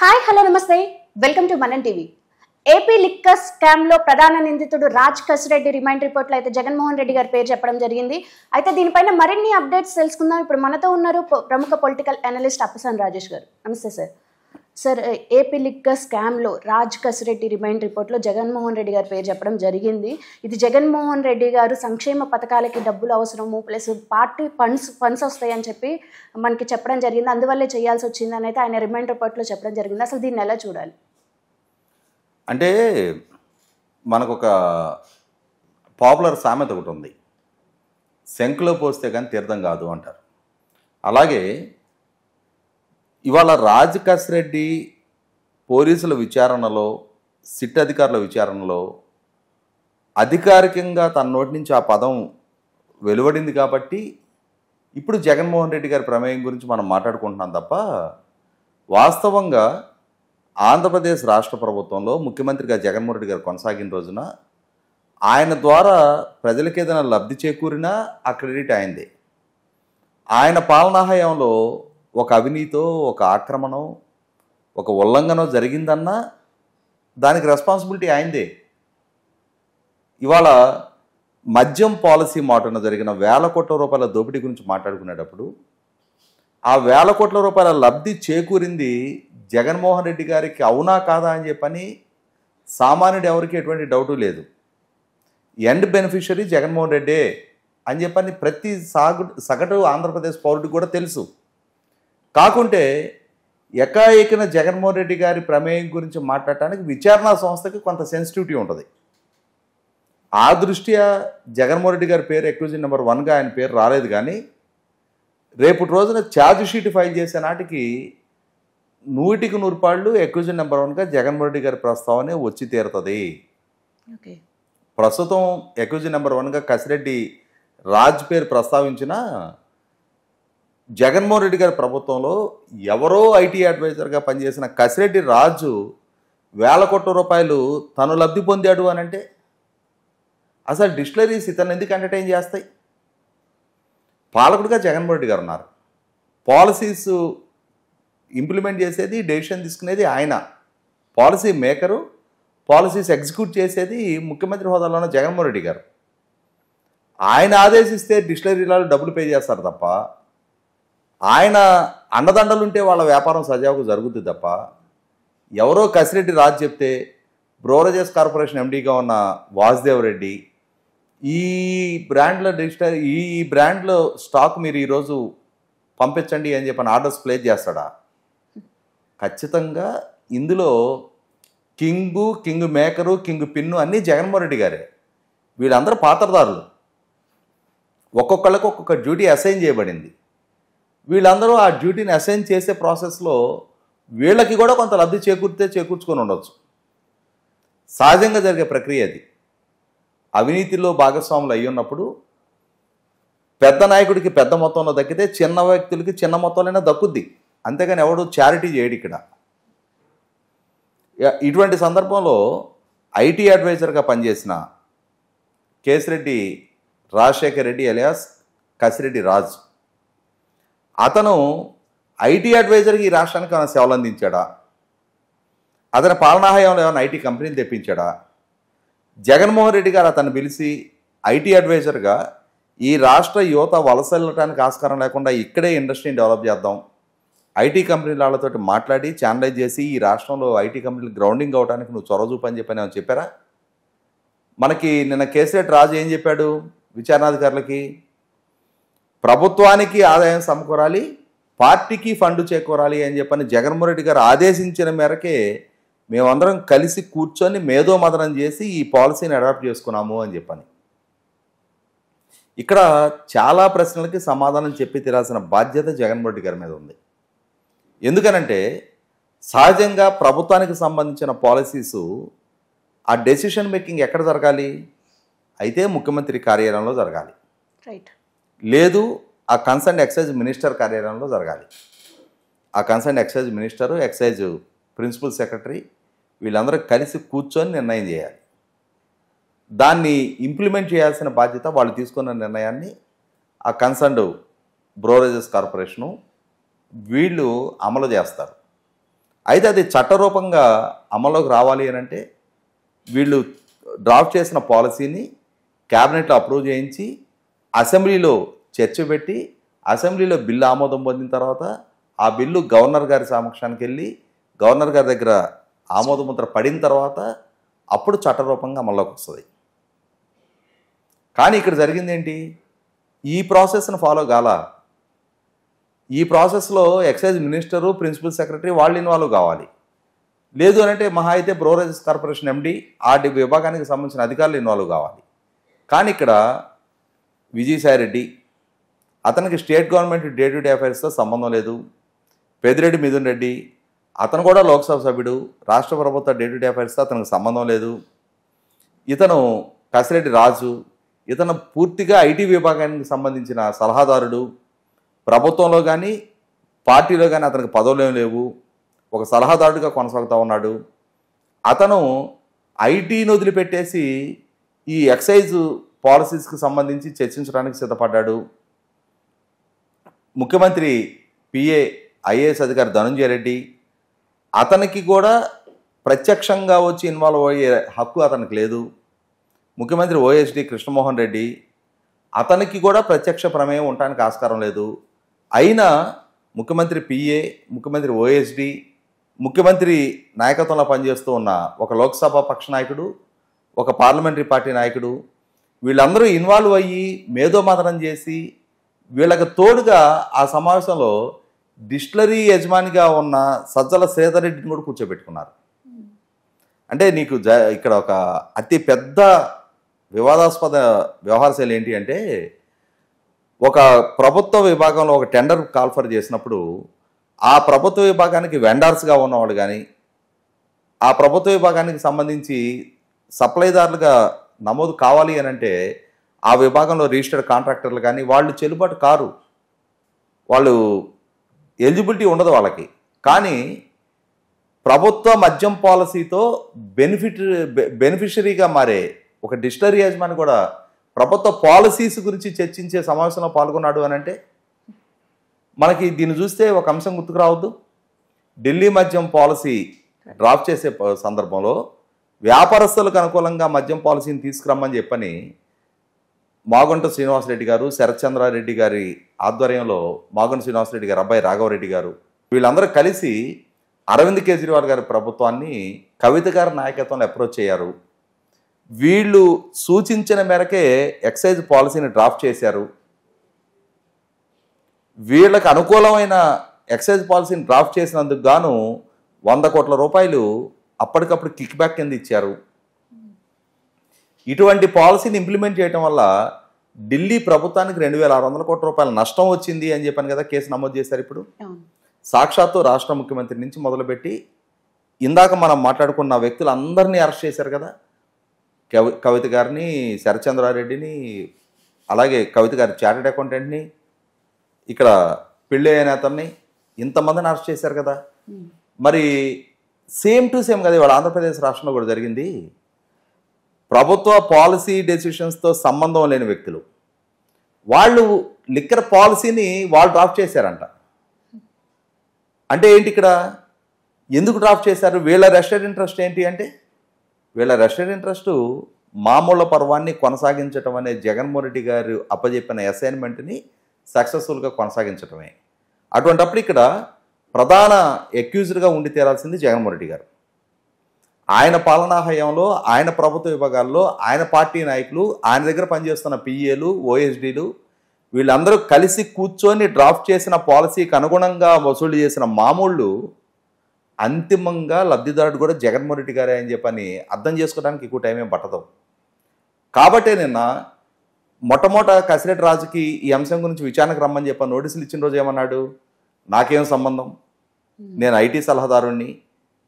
Hi hello నమస్తే welcome to Manan TV. AP liquor scam లో ప్రధాన నిందితుడు రాజ్ కసిరెడ్డి రిమైండ్ రిపోర్ట్ లో అయితే జగన్మోహన్ రెడ్డి గారి పేరు చెప్పడం జరిగింది. అయితే దీనిపైన మరిన్ని అప్డేట్స్ తెలుసుకుందాం. ఇప్పుడు మనతో ఉన్నారు ప్రముఖ పొలిటికల్ అనలిస్ట్ అప్పసాని రాజేష్ గారు. నమస్తే sir. Sir, AP liquor scam లో రాజ్ కసిరెడ్డి రిమైండ్ రిపోర్ట్ లో జగన్మోహన్ రెడ్డి గారి పేరు చెప్పడం జరిగింది. ఇది జగన్మోహన్ రెడ్డి గారు సంక్షేమ పథకాలకి డబ్బులు అవసరము ప్లస్ పార్టీ ఫండ్స్ వస్తాయని చెప్పి మనకి చెప్పడం జరిగింది. అందువల్లే చేయాల్సి వచ్చింది అని అయితే ఆయన రిమైండ్ రిపోర్ట్ లో చెప్పడం జరిగింది. అసలు దీన్ని ఎలా చూడాలి? అంటే మనకు ఒక పాపులర్ సామెత ఒకటి ఉంది, శంకులో పోస్తే కానీ తీర్థం కాదు అంటారు. అలాగే ఇవాళ రాజ్ కసిరెడ్డి పోలీసుల విచారణలో, సిట్ అధికారుల విచారణలో అధికారికంగా తన నోటి నుంచి ఆ పదం వెలువడింది కాబట్టి ఇప్పుడు జగన్మోహన్ రెడ్డి గారి ప్రమేయం గురించి మనం మాట్లాడుకుంటున్నాం తప్ప, వాస్తవంగా ఆంధ్రప్రదేశ్ రాష్ట్ర ప్రభుత్వంలో ముఖ్యమంత్రిగా జగన్మోహన్ రెడ్డి గారు కొనసాగిన రోజున ఆయన ద్వారా ప్రజలకు ఏదైనా లబ్ధి చేకూరినా ఆ క్రెడిట్ ఆయనదే. ఆయన పాలనా హయాంలో ఒక అవినీతో, ఒక ఆక్రమణం, ఒక ఉల్లంఘన జరిగిందన్నా దానికి రెస్పాన్సిబిలిటీ ఆయనదే. ఇవాళ మద్యం పాలసీ మాటన జరిగిన వేల కోట్ల రూపాయల దోపిడీ గురించి మాట్లాడుకునేటప్పుడు ఆ వేల కోట్ల రూపాయల లబ్ధి చేకూరింది జగన్మోహన్ రెడ్డి గారికి అవునా కాదా అని చెప్పని సామాన్యుడు ఎవరికి ఎటువంటి డౌటు లేదు. ఎండ్ బెనిఫిషరీ జగన్మోహన్ రెడ్డే అని చెప్పని ప్రతి సగటు ఆంధ్రప్రదేశ్ పౌరుడికి కూడా తెలుసు. కాకుంటే ఎకాఏకిన జగన్మోహన్ రెడ్డి గారి ప్రమేయం గురించి మాట్లాడటానికి విచారణా సంస్థకి కొంత సెన్సిటివిటీ ఉంటుంది. ఆ దృష్ట్యా జగన్మోహన్ రెడ్డి గారి పేరు అక్యూజన్ నెంబర్ 1గా ఆయన పేరు రాలేదు. కానీ రేపటి రోజున ఛార్జ్ షీట్ ఫైల్ చేసే నాటికి 100కి 100 పాళ్ళు అక్యూజన్ నెంబర్ 1గా జగన్మోహన్ రెడ్డి గారి ప్రస్తావనే వచ్చి తీరుతుంది. ప్రస్తుతం అక్యూజన్ నెంబర్ 1గా కసిరెడ్డి రాజ్ పేరు ప్రస్తావించిన జగన్మోహన్ రెడ్డి గారి ప్రభుత్వంలో ఎవరో ఐటీ అడ్వైజర్గా పనిచేసిన కసిరెడ్డి రాజు వేల కోట్ల రూపాయలు తను లబ్ధి పొందాడు అని అంటే అసలు డిస్టిలరీస్ ఇతను ఎందుకు ఎంటర్టైన్ చేస్తాయి? పాలకుడిగా జగన్మోహన్ రెడ్డి గారు ఉన్నారు. పాలసీస్ ఇంప్లిమెంట్ చేసేది, డెసిషన్ తీసుకునేది ఆయన. పాలసీ మేకరు, పాలసీస్ ఎగ్జిక్యూట్ చేసేది ముఖ్యమంత్రి హోదాలో ఉన్న జగన్మోహన్ రెడ్డి గారు. ఆయన ఆదేశిస్తే డిస్టిలరీలలో డబ్బులు పే చేస్తారు తప్ప, ఆయన అండదండలుంటే వాళ్ళ వ్యాపారం సజావుగా జరుగుతుంది తప్ప, ఎవరో కసిరెడ్డి రాజు చెప్తే బ్రోవరేజెస్ కార్పొరేషన్ ఎండీగా ఉన్న వాసుదేవ్ రెడ్డి ఈ బ్రాండ్లో స్టాక్ మీరు ఈరోజు పంపించండి అని చెప్పని ఆర్డర్స్ ప్లేస్ చేస్తాడా? ఖచ్చితంగా ఇందులో కింగ్ మేకరు, కింగ్ పిన్ను అన్నీ జగన్మోహన్ రెడ్డి గారే. వీళ్ళందరూ పాత్రదారులు. ఒక్కొక్కళ్ళకు ఒక్కొక్క డ్యూటీ అసైన్ చేయబడింది. వీళ్ళందరూ ఆ డ్యూటీని అసైన్ చేసే ప్రాసెస్లో వీళ్ళకి కూడా కొంత లబ్ధి చేకూర్చుకొని ఉండొచ్చు. సహజంగా జరిగే ప్రక్రియ అది. అవినీతిలో భాగస్వాములు అయ్యి ఉన్నప్పుడు పెద్ద నాయకుడికి పెద్ద మొత్తంలో దక్కితే చిన్న వ్యక్తులకి చిన్న మొత్తంలోనే దక్కుద్ది. అంతేగాని ఎవడు చారిటీ చేయడు ఇక్కడ. ఇటువంటి సందర్భంలో ఐటీ అడ్వైజర్గా పనిచేసిన కేసిరెడ్డి రాజశేఖర్ రెడ్డి ఎలియాస్ కసిరెడ్డి రాజు, అతను ఐటీ అడ్వైజర్కి ఈ రాష్ట్రానికి ఏమైనా సేవలు అందించాడా? అతని పాలనాహయంలో ఏమైనా ఐటీ కంపెనీలు తెప్పించాడా? జగన్మోహన్ రెడ్డి గారు అతన్ని పిలిచి ఐటీ అడ్వైజర్గా ఈ రాష్ట్ర యువత వలస వెళ్ళటానికి ఆస్కారం లేకుండా ఇక్కడే ఇండస్ట్రీని డెవలప్ చేద్దాం, ఐటీ కంపెనీల వాళ్ళతో మాట్లాడి ఛానలైజ్ చేసి ఈ రాష్ట్రంలో ఐటీ కంపెనీలు గ్రౌండింగ్ అవడానికి నువ్వు చొరవ చూపని చెప్పని ఏమైనా చెప్పారా? మనకి నిన్న కేసిరెడ్డి రాజు ఏం చెప్పాడు విచారణాధికారులకి? ప్రభుత్వానికి ఆదాయం సమకూరాలి, పార్టీకి ఫండ్ చేకూరాలి అని చెప్పని జగన్మోహన్ రెడ్డి గారు ఆదేశించిన మేరకే మేమందరం కలిసి కూర్చొని మేధోమథనం చేసి ఈ పాలసీని అడాప్ట్ చేసుకున్నాము అని చెప్పని. ఇక్కడ చాలా ప్రశ్నలకి సమాధానం చెప్పి తీరాల్సిన బాధ్యత జగన్మోహన్ రెడ్డి గారి మీద ఉంది. ఎందుకనంటే సహజంగా ప్రభుత్వానికి సంబంధించిన పాలసీసు ఆ డెసిషన్ మేకింగ్ ఎక్కడ జరగాలి? అయితే ముఖ్యమంత్రి కార్యాలయంలో జరగాలి, లేదు ఆ కన్సర్న్ ఎక్సైజ్ మినిస్టర్ కార్యాలయంలో జరగాలి. ఆ concern excise minister, excise principal secretary వీళ్ళందరూ కలిసి కూర్చొని నిర్ణయం చేయాలి. దాన్ని ఇంప్లిమెంట్ చేయాల్సిన బాధ్యత వాళ్ళు తీసుకున్న నిర్ణయాన్ని ఆ కన్సర్న్డ్ బ్రోవరేజెస్ కార్పొరేషను వీళ్ళు అమలు చేస్తారు. అయితే అది చట్టరూపంగా అమల్లోకి రావాలి అని అంటే వీళ్ళు డ్రాఫ్ట్ చేసిన పాలసీని క్యాబినెట్లో అప్రూవ్ చేయించి అసెంబ్లీలో చర్చ పెట్టి అసెంబ్లీలో బిల్లు ఆమోదం పొందిన తర్వాత ఆ బిల్లు గవర్నర్ గారి సమక్షానికి వెళ్ళి గవర్నర్ గారి దగ్గర ఆమోదముద్ర పడిన తర్వాత అప్పుడు చట్టరూపంగా అమల్లోకి వస్తుంది. కానీ ఇక్కడ జరిగింది ఏంటి? ఈ ప్రాసెస్ను ఫాలో కాల. ఈ ప్రాసెస్లో ఎక్సైజ్ మినిస్టరు, ప్రిన్సిపల్ సెక్రటరీ వాళ్ళు ఇన్వాల్వ్ కావాలి. లేదు అని అంటే మహా అయితే బ్రోరేజెస్ కార్పొరేషన్ ఎండి ఆ విభాగానికి సంబంధించిన అధికారులు ఇన్వాల్వ్ కావాలి. కానీ ఇక్కడ విజయసాయిరెడ్డి అతనికి state government day to day అఫైర్స్తో సంబంధం లేదు. పెద్దిరెడ్డి మిథున్ రెడ్డి అతను కూడా లోక్సభ సభ్యుడు, రాష్ట్ర ప్రభుత్వ డే టు డే అఫైర్స్తో అతనికి సంబంధం లేదు. ఇతను కసిరెడ్డి రాజు, ఇతను పూర్తిగా ఐటీ విభాగానికి సంబంధించిన సలహాదారుడు. ప్రభుత్వంలో కానీ పార్టీలో కానీ అతనికి పదవులు ఏమి లేవు, ఒక సలహాదారుడిగా కొనసాగుతూ ఉన్నాడు. అతను ఐటీని వదిలిపెట్టేసి ఈ ఎక్సైజ్ పాలసీస్కి సంబంధించి చర్చించడానికి సిద్ధపడ్డాడు. ముఖ్యమంత్రి పిఏ ఐఏఎస్ అధికారి ధనంజయ రెడ్డి అతనికి కూడా ప్రత్యక్షంగా వచ్చి ఇన్వాల్వ్ అయ్యే హక్కు అతనికి లేదు. ముఖ్యమంత్రి ఓఎస్డి కృష్ణమోహన్ రెడ్డి అతనికి కూడా ప్రత్యక్ష ప్రమేయం ఉండడానికి ఆస్కారం లేదు. అయినా ముఖ్యమంత్రి పిఏ, ముఖ్యమంత్రి ఓఎస్డి, ముఖ్యమంత్రి నాయకత్వంలో పనిచేస్తూ ఉన్న ఒక లోక్సభ పక్ష నాయకుడు, ఒక పార్లమెంటరీ పార్టీ నాయకుడు వీళ్ళందరూ ఇన్వాల్వ్ అయ్యి మేధోమథనం చేసి వీళ్ళకి తోడుగా ఆ సమావేశంలో డిస్టిలరీ యజమానిగా ఉన్న సజ్జల శ్రీధర్ రెడ్డిని కూడా కూర్చోబెట్టుకున్నారు. అంటే నీకు ఇక్కడ ఒక అతి పెద్ద వివాదాస్పద వ్యవహార శైలి ఏంటి అంటే, ఒక ప్రభుత్వ విభాగంలో ఒక టెండర్ కాల్ఫర్ చేసినప్పుడు ఆ ప్రభుత్వ విభాగానికి వెండర్స్గా ఉన్నవాళ్ళు కానీ ఆ ప్రభుత్వ విభాగానికి సంబంధించి సప్లైదారులుగా నమోదు కావాలి అని అంటే ఆ విభాగంలో రిజిస్టర్డ్ కాంట్రాక్టర్లు కానీ వాళ్ళు చెల్లుబాటు కారు, వాళ్ళు ఎలిజిబిలిటీ ఉండదు వాళ్ళకి. కానీ ప్రభుత్వ మద్యం పాలసీతో బెనిఫిషరీగా మారే ఒక డిస్టిలరీ యజమాని కూడా ప్రభుత్వ పాలసీస్ గురించి చర్చించే సమావేశంలో పాల్గొన్నాడు అని అంటే మనకి దీన్ని చూస్తే ఒక అంశం గుర్తుకు రావద్దు. ఢిల్లీ మద్యం పాలసీ డ్రాఫ్ట్ చేసే సందర్భంలో వ్యాపారస్తులకు అనుకూలంగా మద్యం పాలసీని తీసుకురమ్మని చెప్పని మాగంట శ్రీనివాసరెడ్డి గారు, శరత్చంద్రారెడ్డి గారి ఆధ్వర్యంలో మాగంట శ్రీనివాసరెడ్డి గారు అబ్బాయి రాఘవరెడ్డి గారు వీళ్ళందరూ కలిసి అరవింద్ కేజ్రీవాల్ గారి ప్రభుత్వాన్ని కవిత గారి నాయకత్వంలో అప్రోచ్ అయ్యారు. వీళ్ళు సూచించిన మేరకే ఎక్సైజ్ పాలసీని డ్రాఫ్ట్ చేశారు. వీళ్ళకి అనుకూలమైన ఎక్సైజ్ పాలసీని డ్రాఫ్ట్ చేసినందుకు గాను 100 కోట్ల రూపాయలు అప్పటికప్పుడు కిక్ బ్యాక్ కింద ఇచ్చారు. ఇటువంటి పాలసీని ఇంప్లిమెంట్ చేయడం వల్ల ఢిల్లీ ప్రభుత్వానికి 2600 కోట్ల రూపాయల నష్టం వచ్చింది అని చెప్పాను కదా, కేసు నమోదు చేశారు. ఇప్పుడు సాక్షాత్తు రాష్ట్ర ముఖ్యమంత్రి నుంచి మొదలుపెట్టి ఇందాక మనం మాట్లాడుకున్న వ్యక్తులందరినీ అరెస్ట్ చేశారు కదా, కవిత గారిని, శరత్చంద్రారెడ్డిని, అలాగే కవిత గారి చార్టెడ్ అకౌంటెంట్ని, ఇక్కడ పెళ్ళి అయిన అతన్ని, ఇంతమందిని అరెస్ట్ చేశారు కదా. మరి సేమ్ టు సేమ్ కదా ఇవాళ ఆంధ్రప్రదేశ్ రాష్ట్రంలో కూడా జరిగింది. ప్రభుత్వ పాలసీ డెసిషన్స్తో సంబంధం లేని వ్యక్తులు వాళ్ళు లిక్కర్ పాలసీని వాళ్ళు డ్రాఫ్ట్ చేశారంట. అంటే ఏంటి ఇక్కడ, ఎందుకు డ్రాఫ్ట్ చేశారు? వీళ్ళ రెస్టెడ్ ఇంట్రెస్ట్ ఏంటి అంటే, వీళ్ళ రెస్టెడ్ ఇంట్రెస్ట్ మామూలు పర్వాన్ని కొనసాగించడం అనే జగన్మోహన్ రెడ్డి గారు అప్పచెప్పిన అసైన్మెంట్ని సక్సెస్ఫుల్గా కొనసాగించడమే. అటువంటప్పుడు ఇక్కడ ప్రధాన అక్యూజ్డ్గా ఉండి తీరాల్సింది జగన్మోహన్ రెడ్డి గారు. ఆయన పాలనా హయాంలో ఆయన ప్రభుత్వ విభాగాల్లో ఆయన పార్టీ నాయకులు, ఆయన దగ్గర పనిచేస్తున్న పిఏలు, ఓఎస్డీలు వీళ్ళందరూ కలిసి కూర్చొని డ్రాఫ్ట్ చేసిన పాలసీకి అనుగుణంగా వసూలు చేసిన మామూళ్ళు అంతిమంగా లబ్ధిదారుడు కూడా జగన్మోహన్ రెడ్డి గారే అని చెప్పని అర్థం చేసుకోవడానికి ఎక్కువ టైం ఏం పట్టదు. కాబట్టే నిన్న మొట్టమొదట కసిరెడ్డి రాజుకి ఈ అంశం గురించి విచారణకు రమ్మని చెప్పి నోటీసులు ఇచ్చిన రోజు ఏమన్నాడు, నాకేం సంబంధం, నేను ఐటీ సలహాదారుణ్ణి,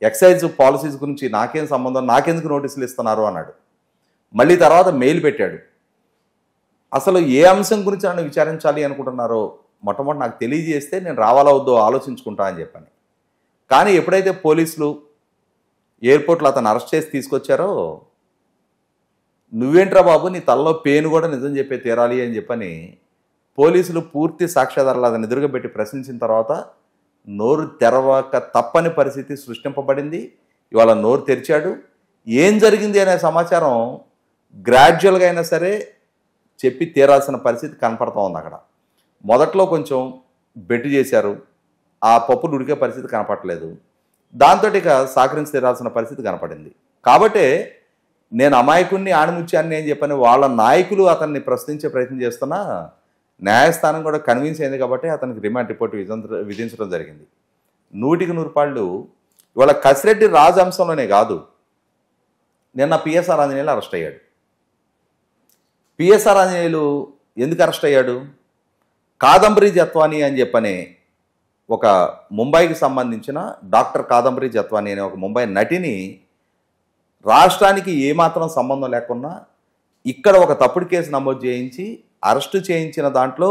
ఎక్సైజ్ పాలసీస్ గురించి నాకేం సంబంధం, నాకెందుకు నోటీసులు ఇస్తున్నారు అన్నాడు. మళ్ళీ తర్వాత మెయిల్ పెట్టాడు, అసలు ఏ అంశం గురించి నన్ను విచారించాలి అనుకుంటున్నారో మొట్టమొదటి నాకు తెలియజేస్తే నేను రావాలా వద్దో ఆలోచించుకుంటా అని చెప్పని. కానీ ఎప్పుడైతే పోలీసులు ఎయిర్పోర్ట్లో అతను అరెస్ట్ చేసి తీసుకొచ్చారో, నువ్వేంట్రా బాబు నీ తలలో పెయిన్ కూడా నిజం చెప్పే తీరాలి అని చెప్పని పోలీసులు పూర్తి సాక్ష్యాధారాలు అతను ఎదురుగా పెట్టి ప్రశ్నించిన తర్వాత నోరు తెరవక తప్పని పరిస్థితి సృష్టింపబడింది. ఇవాళ నోరు తెరిచాడు. ఏం జరిగింది అనే సమాచారం గ్రాడ్యువల్గా అయినా సరే చెప్పి తీరాల్సిన పరిస్థితి కనపడతా ఉంది. అక్కడ మొదట్లో కొంచెం బెట్టు చేశారు, ఆ పప్పులు ఉడికే పరిస్థితి కనపడలేదు. దాంతో ఇక సహకరించి తీరాల్సిన పరిస్థితి కనపడింది. కాబట్టే నేను అమాయకుడిని ఆణిముత్యాన్ని అని చెప్పని వాళ్ళ నాయకులు అతన్ని ప్రశ్నించే ప్రయత్నం చేస్తున్నా న్యాయస్థానం కూడా కన్విన్స్ అయింది కాబట్టి అతనికి రిమాండ్ రిపోర్ట్ విధించడం జరిగింది. 100% ఇవాళ కసిరెడ్డి రాజు అంశంలోనే కాదు, నిన్న పిఎస్ఆర్ ఆంజనేయులు అరెస్ట్ అయ్యాడు. పిఎస్ఆర్ ఆంజనేయులు ఎందుకు అరెస్ట్ అయ్యాడు? కాదంబరి జత్వానీ అని చెప్పని ఒక ముంబైకి సంబంధించిన డాక్టర్ కాదంబరి జత్వానీ అనే ఒక ముంబై నటిని రాష్ట్రానికి ఏమాత్రం సంబంధం లేకుండా ఇక్కడ ఒక తప్పుడు కేసు నమోదు చేయించి అరెస్టు చేయించిన దాంట్లో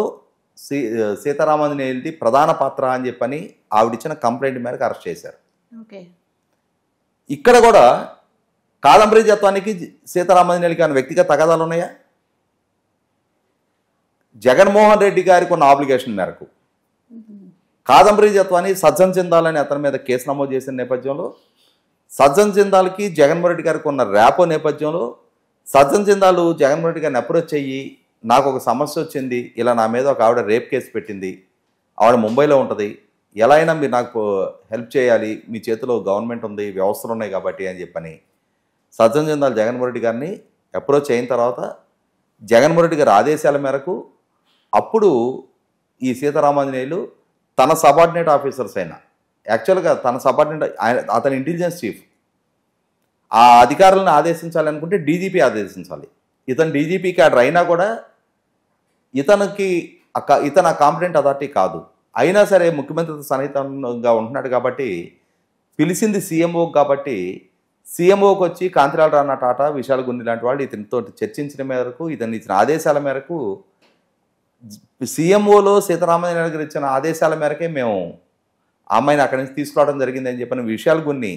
సీతారామాంజనేయులది ప్రధాన పాత్ర అని చెప్పని ఆవిడిచ్చిన కంప్లైంట్ మేరకు అరెస్ట్ చేశారు. ఇక్కడ కూడా కాదంబరి జత్వానికి సీతారామాంజనేయులకి అనే వ్యక్తిగత తగాదాలు ఉన్నాయా? జగన్మోహన్ రెడ్డి గారికి ఉన్న ఆబ్లిగేషన్ మేరకు కాదంబరి జత్వాని సజ్జన్ జిందాల్ అని అతని మీద కేసు నమోదు చేసిన నేపథ్యంలో, సజ్జన్ జిందాల్కి జగన్మోహన్ రెడ్డి గారికి ఉన్న ర్యాపో నేపథ్యంలో సజ్జన్ జిందాల్ జగన్మోహన్ రెడ్డి గారిని అప్రోచ్ అయ్యి నాకు ఒక సమస్య వచ్చింది, ఇలా నా మీద ఒక ఆవిడ రేప్ కేసు పెట్టింది, ఆవిడ ముంబైలో ఉంటుంది, ఎలా అయినా మీరు నాకు హెల్ప్ చేయాలి, మీ చేతిలో గవర్నమెంట్ ఉంది, వ్యవస్థలు ఉన్నాయి కాబట్టి అని చెప్పని సజ్జన్ జిందాల్ జగన్మోహన్ రెడ్డి గారిని అప్రోచ్ అయిన తర్వాత జగన్మోహన్ రెడ్డి గారి ఆదేశాల మేరకు అప్పుడు ఈ సీతారామాంజనేయులు తన సబార్డినేట్ ఆఫీసర్స్ అయినా, యాక్చువల్గా తన సబార్డినేట్ అతని ఇంటెలిజెన్స్ చీఫ్, ఆ అధికారులను ఆదేశించాలనుకుంటే డీజీపీ ఆదేశించాలి. ఇతను డీజీపీ క్యాడర్ అయినా కూడా ఇతను ఆ కాంపిటెంట్ అథారిటీ కాదు. అయినా సరే ముఖ్యమంత్రితో సన్నిహితంగా ఉంటున్నాడు కాబట్టి పిలిచింది సీఎంఓ కాబట్టి సీఎంఓకి వచ్చి కాంతిలాల్ రాణా టాటా, విశాల్ గున్ని లాంటి వాళ్ళు ఇతనితో చర్చించిన మేరకు, ఇతను ఇచ్చిన ఆదేశాల మేరకు సీఎంఓలో సీతారామాంజనేయులు గారు ఇచ్చిన ఆదేశాల మేరకే మేము ఆ అమ్మాయిని అక్కడి నుంచి తీసుకురావడం జరిగింది అని చెప్పిన విశాల్ గున్ని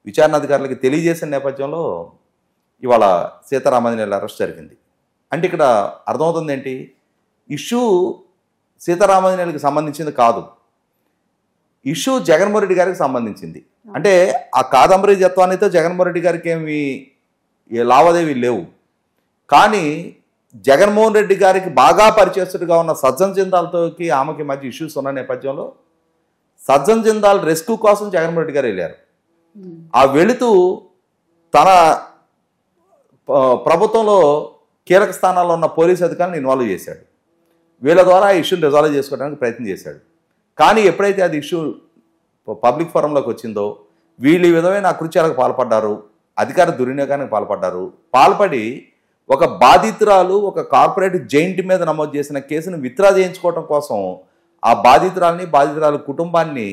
విచారణాధికారులకి తెలియజేసిన నేపథ్యంలో ఇవాళ సీతారామాంజనేయులు అరెస్ట్ జరిగింది. అంటే ఇక్కడ అర్థమవుతుంది ఏంటి, ఇష్యూ సీతారామాంజనేయులకి సంబంధించింది కాదు, ఇష్యూ జగన్మోహన్ రెడ్డి గారికి సంబంధించింది. అంటే ఆ కాదంబరి జత్వానితో జగన్మోహన్ రెడ్డి గారికి ఏమి లావాదేవీలు లేవు, కానీ జగన్మోహన్ రెడ్డి గారికి బాగా పరిచయస్తుడిగా ఉన్న సజ్జన్ జిందాల్తోకి ఆమెకి మధ్య ఇష్యూస్ ఉన్న నేపథ్యంలో సజ్జన్ జిందాల్ రెస్క్యూ కోసం జగన్మోహన్ రెడ్డి గారు వెళ్ళారు. ఆ వెళుతూ తన ప్రభుత్వంలో కీలక స్థానాల్లో ఉన్న పోలీసు అధికారులను ఇన్వాల్వ్ చేశాడు. వీళ్ళ ద్వారా ఆ ఇష్యూని రిజాల్వ్ చేసుకోవడానికి ప్రయత్నం చేశాడు. కానీ ఎప్పుడైతే అది ఇష్యూ పబ్లిక్ ఫోరంలోకి వచ్చిందో వీళ్ళు ఈ విధమైన అకృత్యాలకు పాల్పడ్డారు, అధికార దుర్వినియోగానికి పాల్పడి ఒక బాధితురాలు ఒక కార్పొరేట్ జైంట్ మీద నమోదు చేసిన కేసును విత్డ్రా చేయించుకోవడం కోసం ఆ బాధితురాలు కుటుంబాన్ని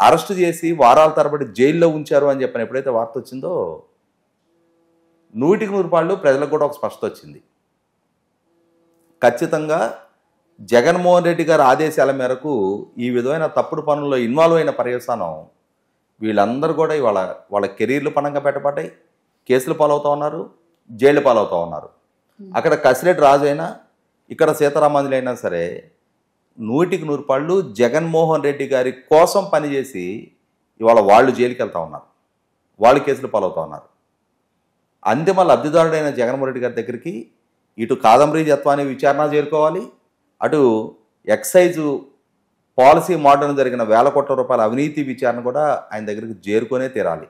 అరెస్టు చేసి వారాల తరబడి జైల్లో ఉంచారు అని చెప్పని ఎప్పుడైతే వార్త వచ్చిందో 100% ప్రజలకు కూడా ఒక స్పష్టత వచ్చింది. ఖచ్చితంగా జగన్మోహన్ రెడ్డి గారి ఆదేశాల మేరకు ఈ విధమైన తప్పుడు పనుల్లో ఇన్వాల్వ్ అయిన పర్యవసానం వీళ్ళందరూ కూడా ఇవాళ వాళ్ళ కెరీర్లు పణంగా పెట్టబడ్డాయి, కేసులు పాలవుతూ ఉన్నారు, జైలు పాలవుతూ ఉన్నారు. అక్కడ కసిరెడ్డి రాజు అయినా ఇక్కడ సీతారామాంజనేయులు అయినా సరే 100% జగన్మోహన్ రెడ్డి గారి కోసం పనిచేసి ఇవాళ వాళ్ళు జైలుకి వెళ్తూ ఉన్నారు, వాళ్ళు కేసులు పాలవుతూ ఉన్నారు. అంతిమ లబ్ధిదారుడైన జగన్మోహన్ రెడ్డి గారి దగ్గరికి ఇటు కాదంబరి జత్వాని విచారణ చేరుకోవాలి, అటు ఎక్సైజు పాలసీ మోడర్న్ జరిగిన వేల కోట్ల రూపాయల అవినీతి విచారణ కూడా ఆయన దగ్గరికి చేరుకొనే తీరాలి.